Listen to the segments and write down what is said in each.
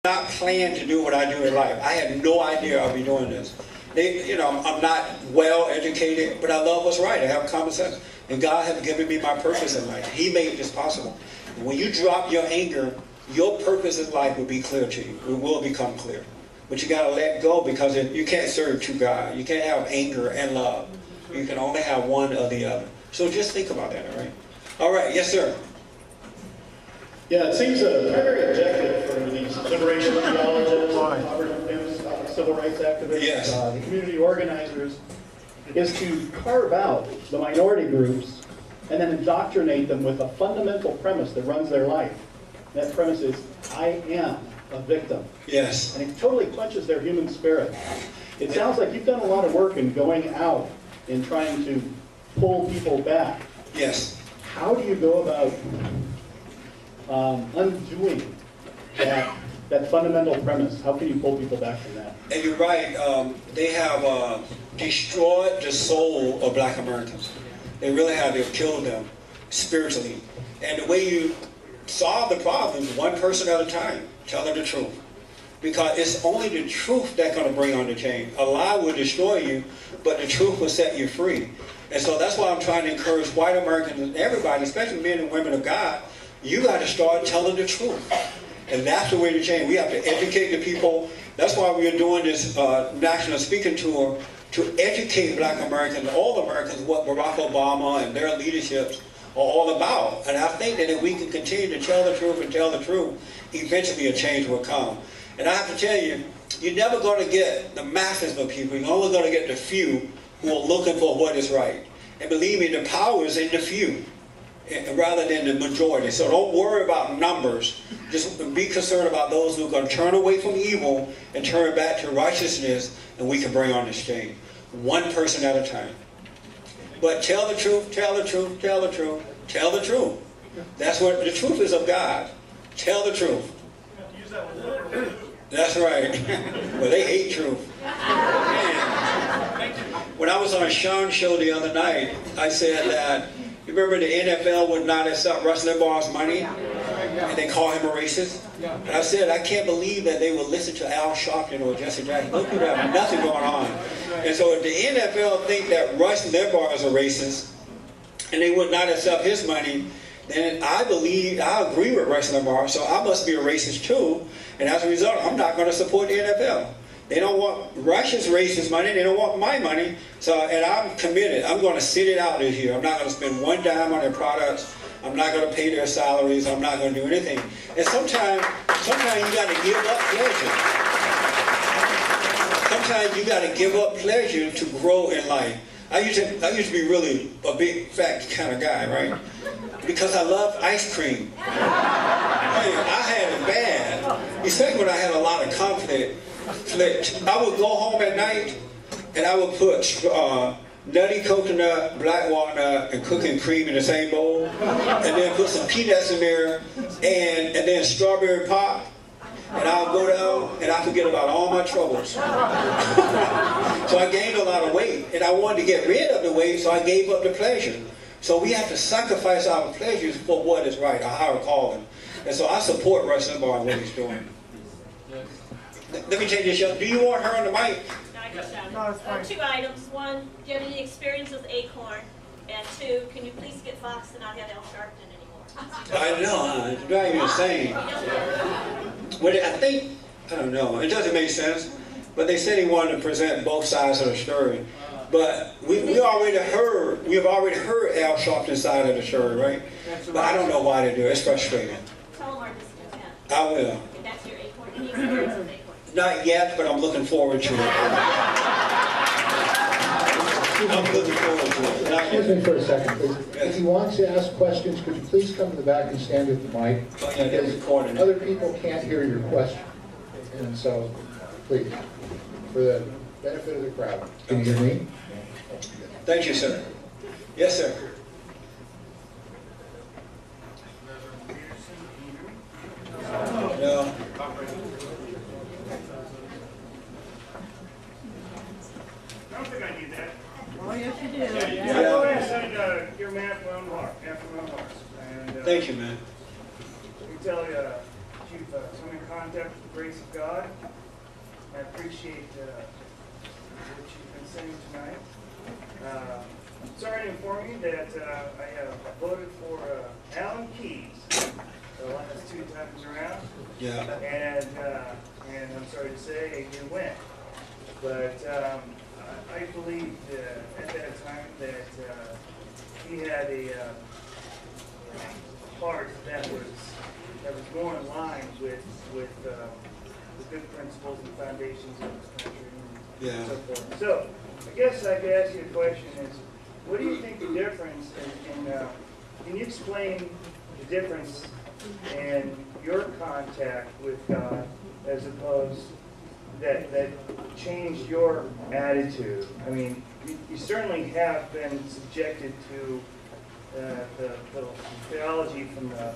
not plan to do what I do in life. I had no idea I'd be doing this. I'm not well educated, but I love what's right. I have common sense. And God has given me my purpose in life. He made this possible. And when you drop your anger, your purpose in life will be clear to you. It will become clear. But you got to let go, because you can't serve two gods. You can't have anger and love. You can only have one or the other. So just think about that, all right? All right, yes, sir. Yeah, it seems a primary objective for these liberation theologians, civil rights activists, yes. The community organizers, is to carve out the minority groups and then indoctrinate them with a fundamental premise that runs their life. That premise is, I am a victim. Yes. And it totally punches their human spirit. It sounds like you've done a lot of work in going out and trying to pull people back. Yes. How do you go about undoing that fundamental premise? How can you pull people back from that? And you're right. They have destroyed the soul of black Americans. They really have. They've killed them spiritually. And the way you solve the problem is one person at a time. Tell them the truth. Because it's only the truth that's going to bring on the change. A lie will destroy you, but the truth will set you free. And so that's why I'm trying to encourage white Americans and everybody, especially men and women of God, you got to start telling the truth. And that's the way to change. We have to educate the people. That's why we are doing this national speaking tour, to educate black Americans, all Americans, what Barack Obama and their leaderships are all about. And I think that if we can continue to tell the truth and tell the truth, eventually a change will come. And I have to tell you, you're never going to get the masses of people. You're only going to get the few who are looking for what is right. And believe me, the power is in the few rather than the majority. So don't worry about numbers. Just be concerned about those who are going to turn away from evil and turn back to righteousness, and we can bring on this change. One person at a time. But tell the truth, tell the truth, tell the truth, tell the truth. That's what the truth is of God. Tell the truth. That's right. Well, they hate truth. Man. When I was on Sean's show the other night, I said that, you remember the NFL would not accept Rush Limbaugh's money? And they call him a racist? And I said, I can't believe that they would listen to Al Sharpton or Jesse Jackson. Those people have nothing going on. And so if the NFL think that Rush Limbaugh is a racist, and they would not accept his money, then I agree with Rush Limbaugh, so I must be a racist too. And as a result, I'm not going to support the NFL. They don't want Russia's racist money. They don't want my money. And I'm committed. I'm going to sit it out this year. I'm not going to spend one dime on their products. I'm not going to pay their salaries. I'm not going to do anything. And sometimes you got to give up pleasure. Sometimes you got to give up pleasure to grow in life. I used to be really a big fat kind of guy, right? Because I love ice cream. I had it bad, especially when I had a lot of conflict. I would go home at night and I would put nutty coconut, black walnut, and cooking cream in the same bowl, and then put some peanuts in there, and then strawberry pop. And I would go down and I forget about all my troubles. So I gained a lot of weight, and I wanted to get rid of the weight, so I gave up the pleasure. So we have to sacrifice our pleasures for what is right, our higher calling. And so I support Rush Limbaugh and what he's doing. Let me take this up. Do you want her on the mic? No, I just shouted. Two items. One, do you have any experience with Acorn? And two, can you please get Fox to not have Al Sharpton anymore? I know, it's driving me insane. Well, I don't know, it doesn't make sense, but they said he wanted to present both sides of the story. But we have already heard Al Sharpton's side of the story, right? But I don't know why they do it. It's frustrating. Tell them our discontent. I will. And that's your Acorn. Any experience with Acorn? Not yet, but I'm looking forward to it. I'm looking forward to it. Excuse me for a second, please. Yes. If he wants to ask questions, could you please come to the back and stand at the mic? Oh, yeah, they're recording. Other people can't hear your question. And so, please, for the benefit of the crowd. Can you hear me? Thank you, sir. Yes, sir. No. I don't think I need that. Oh, yes, you do. Yeah. I go ahead and send your man from Mark. Thank you, man. I can tell you, Chief, I'm in contact with the great grace of God. I appreciate what you've been saying tonight. I'm sorry to inform you that I have voted for Alan Keyes the last 2 times around. Yeah. And I'm sorry to say he didn't win. But I believed at that time that he had a heart that was more in line with the good principles and foundations of this country and so forth. So I guess I could ask you a question is, what do you think the difference in can you explain the difference in your contact with God as opposed that changed your attitude? I mean, you certainly have been subjected to the theology from the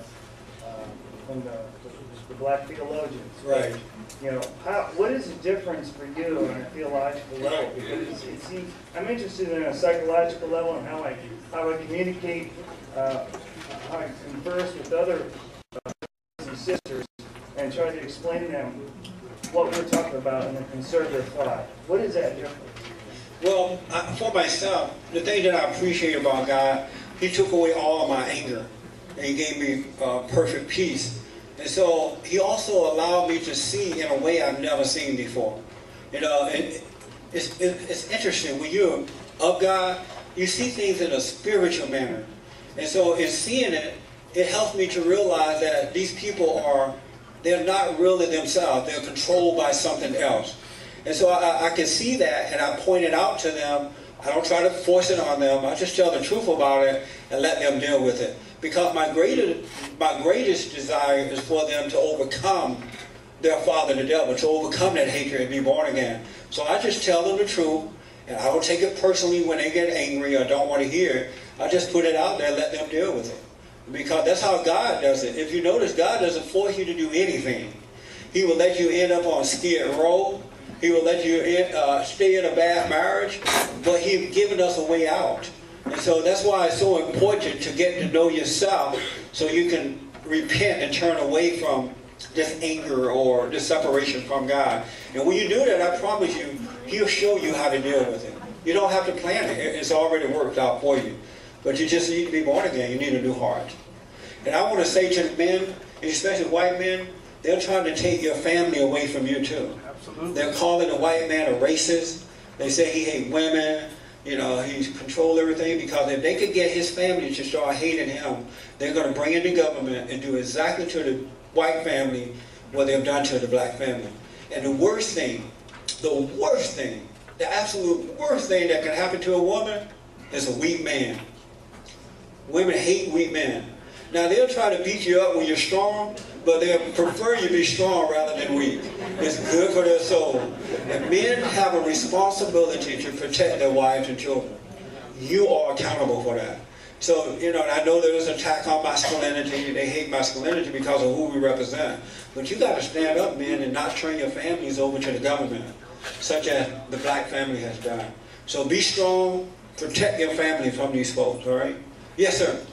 black theologians. Right. You know, what is the difference for you on a theological level? Because it seems I'm interested in a psychological level and how I communicate, how I converse with other brothers and sisters, and try to explain to them what we're talking about in the conservative thought. What is that difference? Well, for myself, the thing that I appreciate about God, He took away all of my anger, and He gave me perfect peace. And so He also allowed me to see in a way I've never seen before. You know, and it's interesting. When you're of God, you see things in a spiritual manner. And so in seeing it, it helps me to realize that these people they're not really themselves. They're controlled by something else. And so I can see that, and I point it out to them. I don't try to force it on them. I just tell the truth about it and let them deal with it. Because my greatest desire is for them to overcome their father, the devil, to overcome that hatred and be born again. So I just tell them the truth, and I don't take it personally when they get angry or don't want to hear it. I just put it out there and let them deal with it. Because that's how God does it. If you notice, God doesn't force you to do anything. He will let you end up on Skid Row. He will let you stay in a bad marriage. But He's given us a way out. And so that's why it's so important to get to know yourself so you can repent and turn away from this anger or this separation from God. And when you do that, I promise you, He'll show you how to deal with it. You don't have to plan it. It's already worked out for you. But you just need to be born again. You need a new heart. And I want to say to the men, especially white men, they're trying to take your family away from you too. Absolutely. They're calling the white man a racist. They say he hates women. You know, he's controlled everything, because if they could get his family to start hating him, they're going to bring in the government and do exactly to the white family what they've done to the black family. And the worst thing, the absolute worst thing that can happen to a woman is a weak man. Women hate weak men. Now, they'll try to beat you up when you're strong, but they'll prefer you be strong rather than weak. It's good for their soul. And men have a responsibility to protect their wives and children. You are accountable for that. So, you know, I know there's an attack on masculinity. They hate masculinity because of who we represent. But you got to stand up, men, and not turn your families over to the government, such as the black family has done. So be strong. Protect your family from these folks, all right? Yes, sir.